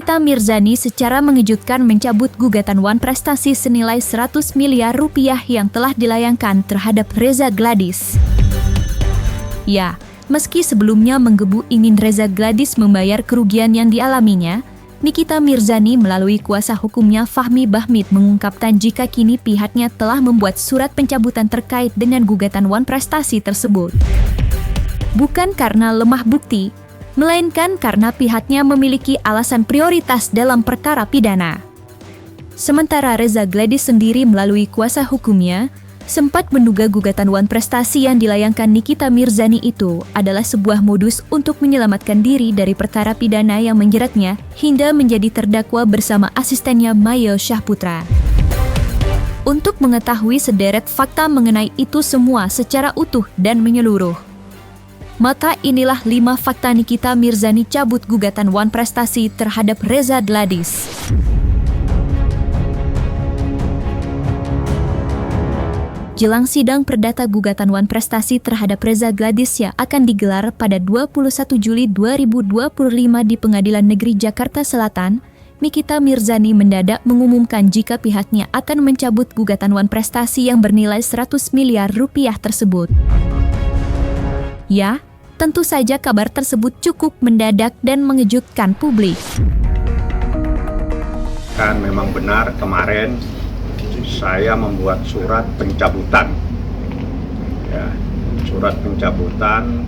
Nikita Mirzani secara mengejutkan mencabut gugatan Wan Prestasi senilai 100 miliar rupiah yang telah dilayangkan terhadap Reza Gladys. Ya, meski sebelumnya menggebu ingin Reza Gladys membayar kerugian yang dialaminya, Nikita Mirzani melalui kuasa hukumnya Fahmi Bahmid mengungkapkan jika kini pihaknya telah membuat surat pencabutan terkait dengan gugatan Wan Prestasi tersebut. Bukan karena lemah bukti, melainkan karena pihaknya memiliki alasan prioritas dalam perkara pidana. Sementara Reza Gladys sendiri melalui kuasa hukumnya sempat menduga gugatan Wan Prestasi yang dilayangkan Nikita Mirzani itu adalah sebuah modus untuk menyelamatkan diri dari perkara pidana yang menjeratnya hingga menjadi terdakwa bersama asistennya Mayo Syahputra. Untuk mengetahui sederet fakta mengenai itu semua secara utuh dan menyeluruh, maka inilah 5 fakta Nikita Mirzani cabut gugatan Wan Prestasi terhadap Reza Gladys. Jelang sidang perdata gugatan Wan Prestasi terhadap Reza Gladys yang akan digelar pada 21 Juli 2025 di Pengadilan Negeri Jakarta Selatan, Nikita Mirzani mendadak mengumumkan jika pihaknya akan mencabut gugatan Wan Prestasi yang bernilai 100 miliar rupiah tersebut. Ya, tentu saja kabar tersebut cukup mendadak dan mengejutkan publik. Kan memang benar kemarin saya membuat surat pencabutan. Ya, surat pencabutan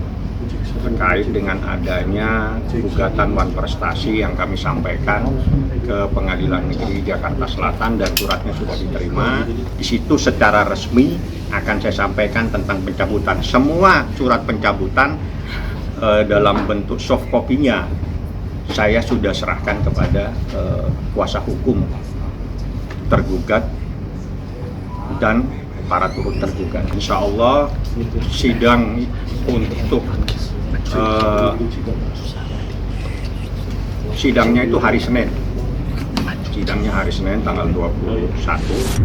terkait dengan adanya gugatan Wan Prestasi yang kami sampaikan ke Pengadilan Negeri Jakarta Selatan dan suratnya sudah diterima. Di situ secara resmi akan saya sampaikan tentang pencabutan. Semua surat pencabutan dalam bentuk soft copy-nya saya sudah serahkan kepada kuasa hukum tergugat dan para turut tergugat. Insya Allah sidang untuk sidangnya itu hari Senin. Sidangnya hari Senin tanggal 21.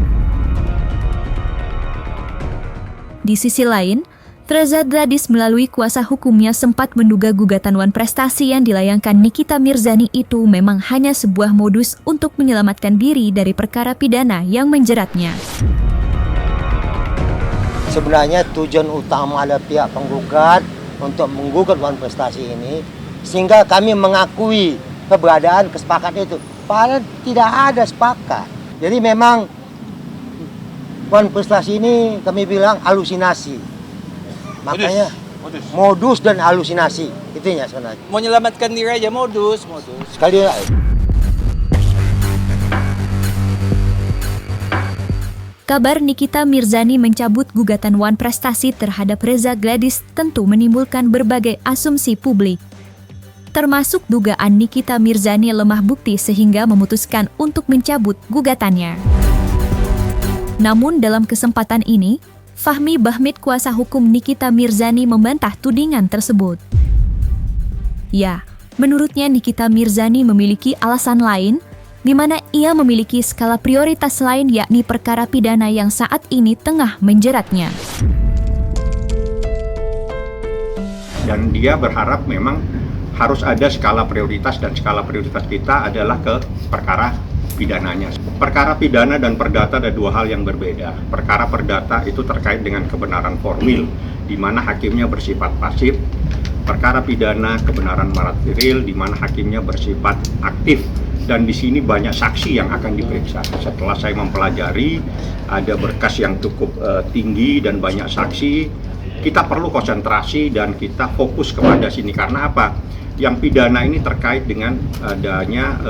Di sisi lain, Reza Gladys melalui kuasa hukumnya sempat menduga gugatan Wan Prestasi yang dilayangkan Nikita Mirzani itu memang hanya sebuah modus untuk menyelamatkan diri dari perkara pidana yang menjeratnya. Sebenarnya tujuan utama ada pihak penggugat untuk menggugat Wan Prestasi ini, sehingga kami mengakui keberadaan kesepakatan itu. Padahal tidak ada sepakat. Jadi memang Wan Prestasi ini kami bilang halusinasi. Makanya modus dan halusinasi, itunya sebenarnya. Mau menyelamatkan diri aja modus. Sekali lagi. Kabar Nikita Mirzani mencabut gugatan Wan Prestasi terhadap Reza Gladys tentu menimbulkan berbagai asumsi publik. Termasuk dugaan Nikita Mirzani lemah bukti sehingga memutuskan untuk mencabut gugatannya. Namun dalam kesempatan ini, Fahmi Bahmid kuasa hukum Nikita Mirzani membantah tudingan tersebut. Ya, menurutnya Nikita Mirzani memiliki alasan lain, di mana ia memiliki skala prioritas lain yakni perkara pidana yang saat ini tengah menjeratnya. Dan dia berharap memang harus ada skala prioritas dan skala prioritas kita adalah ke perkara pidananya. Perkara pidana dan perdata ada dua hal yang berbeda. Perkara perdata itu terkait dengan kebenaran formil, di mana hakimnya bersifat pasif. Perkara pidana kebenaran material, di mana hakimnya bersifat aktif. Dan di sini banyak saksi yang akan diperiksa. Setelah saya mempelajari, ada berkas yang cukup tinggi dan banyak saksi. Kita perlu konsentrasi dan kita fokus kepada sini. Karena apa? Yang pidana ini terkait dengan adanya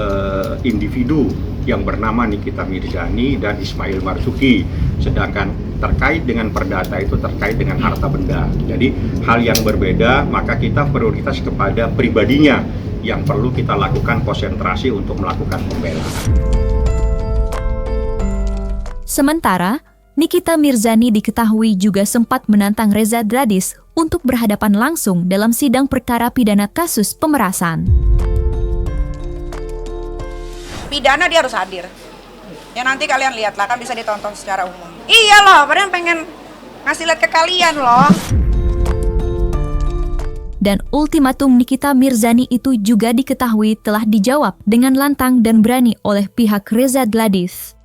individu yang bernama Nikita Mirzani dan Ismail Marzuki. Sedangkan terkait dengan perdata itu terkait dengan harta benda. Jadi hal yang berbeda, maka kita prioritas kepada pribadinya yang perlu kita lakukan konsentrasi untuk melakukan pembelaan. Sementara, Nikita Mirzani diketahui juga sempat menantang Reza Gladys untuk berhadapan langsung dalam sidang perkara pidana kasus pemerasan. Pidana dia harus hadir. Ya nanti kalian lihatlah, kan bisa ditonton secara umum. Iya loh, padahal pengen ngasih lihat ke kalian loh. Dan ultimatum Nikita Mirzani itu juga diketahui telah dijawab dengan lantang dan berani oleh pihak Reza Gladys.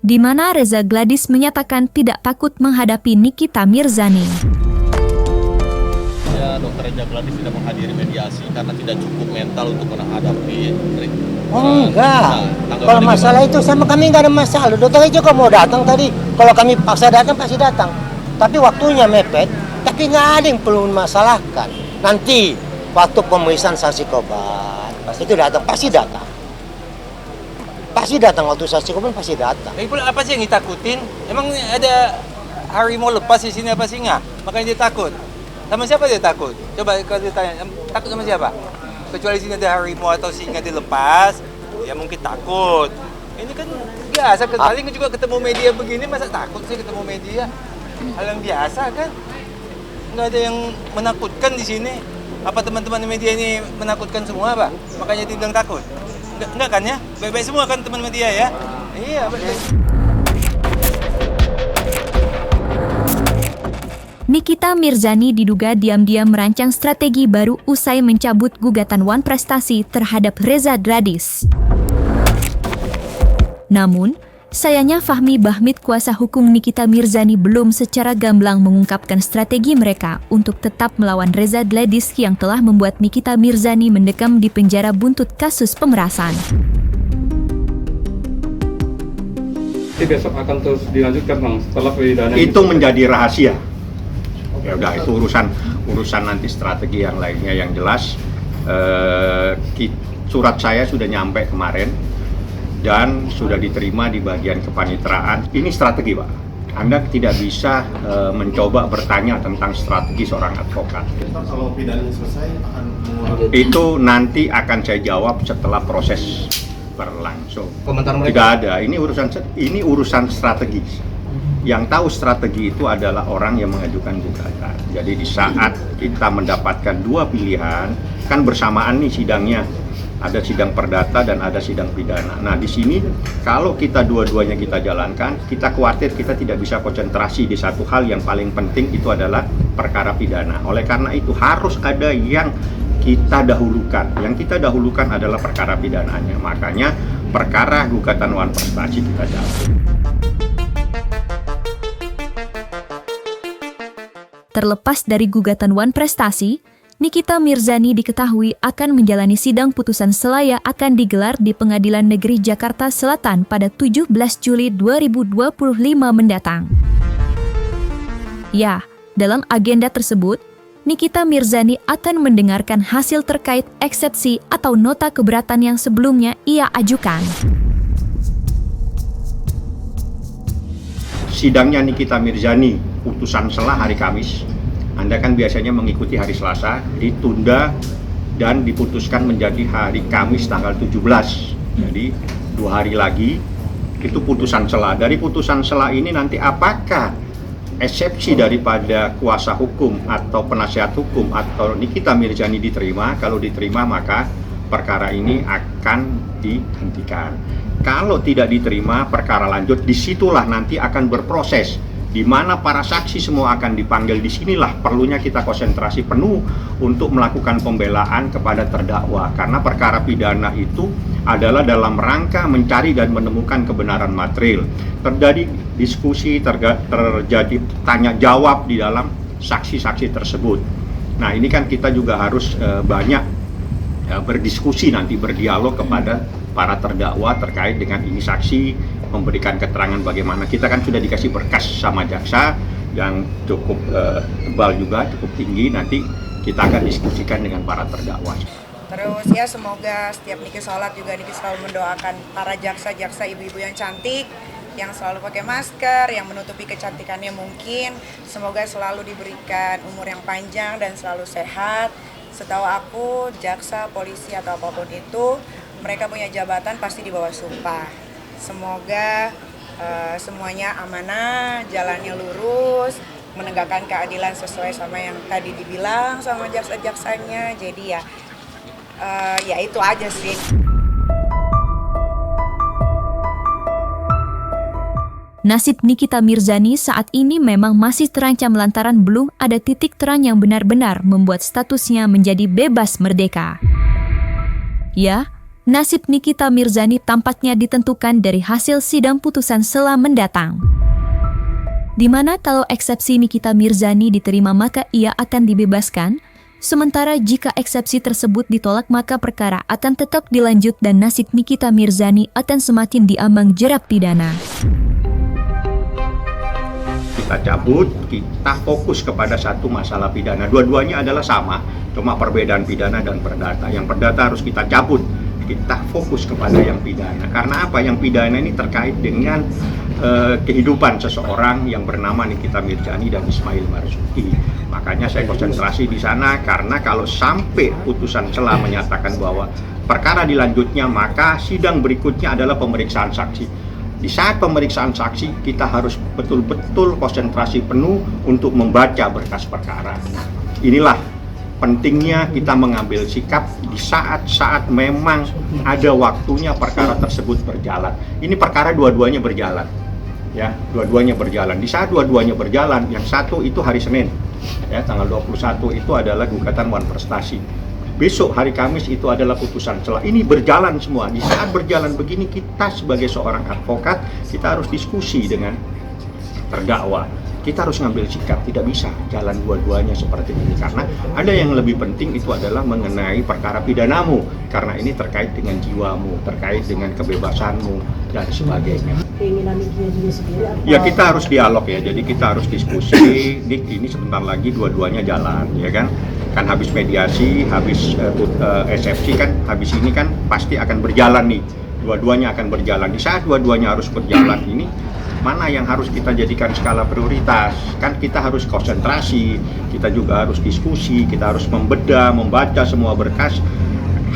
Di mana Reza Gladys menyatakan tidak takut menghadapi Nikita Mirzani. Ya, Dr. Reza Gladys tidak menghadiri mediasi karena tidak cukup mental untuk menghadapi. Oh enggak, kalau masalah itu sama kami nggak ada masalah. Dokter Reza kok mau datang tadi, kalau kami paksa datang pasti datang. Tapi waktunya mepet, tapi nggak ada yang perlu masalahkan. Nanti waktu pemeriksaan saksi korban itu datang, pasti datang. Pasti datang waktu saksi korban pasti datang. Lagi pula apa sih yang ditakutin? Emang ada harimau lepas di sini apa singa? Makanya dia takut. Sama siapa dia takut? Coba kalau ditanya, takut sama siapa? Kecuali sini ada harimau atau singa dilepas, ya mungkin takut. Ini kan biasa, paling juga ketemu media begini, masa takut sih ketemu media? Hal yang biasa kan? Nggak ada yang menakutkan di sini. Apa teman-teman media ini menakutkan semua, Pak? Makanya dibilang takut? Enggak kan ya? Baik-baik semua kan teman media ya? Iya, betul. Nikita Mirzani diduga diam-diam merancang strategi baru usai mencabut gugatan Wan Prestasi terhadap Reza Gladys. Namun, sayangnya Fahmi Bahmid, kuasa hukum Nikita Mirzani, belum secara gamblang mengungkapkan strategi mereka untuk tetap melawan Reza Gladys yang telah membuat Nikita Mirzani mendekam di penjara buntut kasus pemerasan. Besok akan terus dilanjutkan, Bang, setelah pidana itu menjadi rahasia. Ya udah, itu urusan nanti strategi yang lainnya. Yang jelas surat saya sudah nyampe kemarin dan sudah diterima di bagian kepanitraan. Ini strategi, Pak. Anda tidak bisa mencoba bertanya tentang strategi seorang advokat. Kalau pidananya selesai akan Itu nanti akan saya jawab setelah proses berlangsung. komentar mereka. Tidak ada. Ini urusan strategis. Yang tahu strategi itu adalah orang yang mengajukan gugatan. Jadi di saat kita mendapatkan dua pilihan, kan bersamaan nih sidangnya. Ada sidang perdata dan ada sidang pidana. Nah, di sini kalau kita dua-duanya kita jalankan, kita khawatir kita tidak bisa konsentrasi di satu hal yang paling penting, itu adalah perkara pidana. Oleh karena itu harus ada yang kita dahulukan. Yang kita dahulukan adalah perkara pidananya. Makanya perkara gugatan Wan Prestasi kita jawab. Terlepas dari gugatan Wan Prestasi, Nikita Mirzani diketahui akan menjalani sidang putusan selaya akan digelar di Pengadilan Negeri Jakarta Selatan pada 17 Juli 2025 mendatang. Ya, dalam agenda tersebut, Nikita Mirzani akan mendengarkan hasil terkait eksepsi atau nota keberatan yang sebelumnya ia ajukan. Sidangnya Nikita Mirzani, putusan sela hari Kamis. Anda kan biasanya mengikuti hari Selasa, ditunda dan diputuskan menjadi hari Kamis tanggal 17. Jadi 2 hari lagi itu putusan sela. Dari putusan sela ini nanti apakah eksepsi daripada kuasa hukum atau penasihat hukum atau Nikita Mirzani diterima? Kalau diterima maka perkara ini akan dihentikan. Kalau tidak diterima, perkara lanjut, disitulah nanti akan berproses, di mana para saksi semua akan dipanggil. Disinilah perlunya kita konsentrasi penuh untuk melakukan pembelaan kepada terdakwa, karena perkara pidana itu adalah dalam rangka mencari dan menemukan kebenaran material. Terjadi diskusi, terjadi tanya jawab di dalam saksi-saksi tersebut. Nah, ini kan kita juga harus banyak berdiskusi nanti, berdialog kepada para terdakwa terkait dengan ini saksi, memberikan keterangan bagaimana. Kita kan sudah dikasih berkas sama jaksa yang cukup tebal juga, cukup tinggi. Nanti kita akan diskusikan dengan para terdakwa. Terus ya semoga setiap Niki sholat juga Niki selalu mendoakan para jaksa-jaksa ibu-ibu yang cantik, yang selalu pakai masker, yang menutupi kecantikannya mungkin. Semoga selalu diberikan umur yang panjang dan selalu sehat. Setahu aku, jaksa, polisi atau apapun itu, mereka punya jabatan pasti di bawah sumpah. Semoga semuanya amanah, jalannya lurus, menegakkan keadilan sesuai sama yang tadi dibilang sama jaksa-jaksanya. Jadi ya itu aja sih. Nasib Nikita Mirzani saat ini memang masih terancam lantaran belum ada titik terang yang benar-benar membuat statusnya menjadi bebas merdeka. Ya, nasib Nikita Mirzani tampaknya ditentukan dari hasil sidang putusan SELA mendatang. Di mana kalau eksepsi Nikita Mirzani diterima maka ia akan dibebaskan, sementara jika eksepsi tersebut ditolak maka perkara akan tetap dilanjut dan nasib Nikita Mirzani akan semakin diambang jerat pidana. Kita cabut, kita fokus kepada satu masalah pidana. Dua-duanya adalah sama, cuma perbedaan pidana dan perdata. Yang perdata harus kita cabut, kita fokus kepada yang pidana. Karena apa? Yang pidana ini terkait dengan kehidupan seseorang yang bernama Nikita Mirzani dan Ismail Marzuki. Makanya saya konsentrasi di sana, karena kalau sampai putusan SELA menyatakan bahwa perkara dilanjutnya, maka sidang berikutnya adalah pemeriksaan saksi. Di saat pemeriksaan saksi, kita harus betul-betul konsentrasi penuh untuk membaca berkas perkara. Nah, inilah pentingnya kita mengambil sikap di saat-saat memang ada waktunya perkara tersebut berjalan. Ini perkara dua-duanya berjalan. Ya, dua-duanya berjalan. Di saat dua-duanya berjalan, yang satu itu hari Senin, ya, tanggal 21 itu adalah gugatan Wan Prestasi. Besok hari Kamis itu adalah putusan SELA. Ini berjalan semua. Di saat berjalan begini, kita sebagai seorang advokat, kita harus diskusi dengan terdakwa. Kita harus ngambil sikap, tidak bisa jalan dua-duanya seperti ini. Karena ada yang lebih penting, itu adalah mengenai perkara pidanamu. Karena ini terkait dengan jiwamu, terkait dengan kebebasanmu, dan sebagainya. Keinginan Nikinya juga sendiri apa? Ya, kita harus dialog ya, jadi kita harus diskusi. Nik, ini sebentar lagi dua-duanya jalan, ya kan? Kan habis mediasi, habis SFC kan, habis ini kan pasti akan berjalan nih. Dua-duanya akan berjalan. Di saat dua-duanya harus berjalan ini, mana yang harus kita jadikan skala prioritas? Kan kita harus konsentrasi, kita juga harus diskusi, kita harus membedah, membaca semua berkas.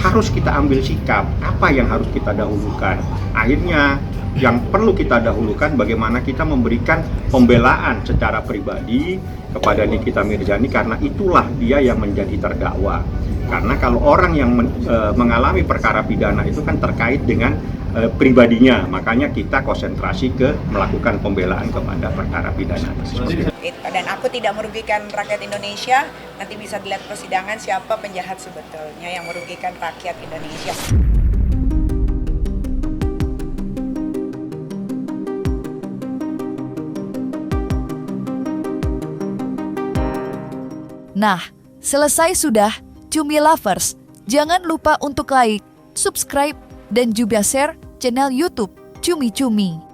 Harus kita ambil sikap, apa yang harus kita dahulukan. Akhirnya yang perlu kita dahulukan bagaimana kita memberikan pembelaan secara pribadi kepada Nikita Mirzani, karena itulah dia yang menjadi terdakwa. Karena kalau orang yang mengalami perkara pidana itu kan terkait dengan pribadinya, makanya kita konsentrasi ke melakukan pembelaan kepada perkara pidana. Dan aku tidak merugikan rakyat Indonesia, nanti bisa dilihat persidangan siapa penjahat sebetulnya yang merugikan rakyat Indonesia. Nah, selesai sudah Cumi Lovers. Jangan lupa untuk like, subscribe, dan juga share channel YouTube Cumi Cumi.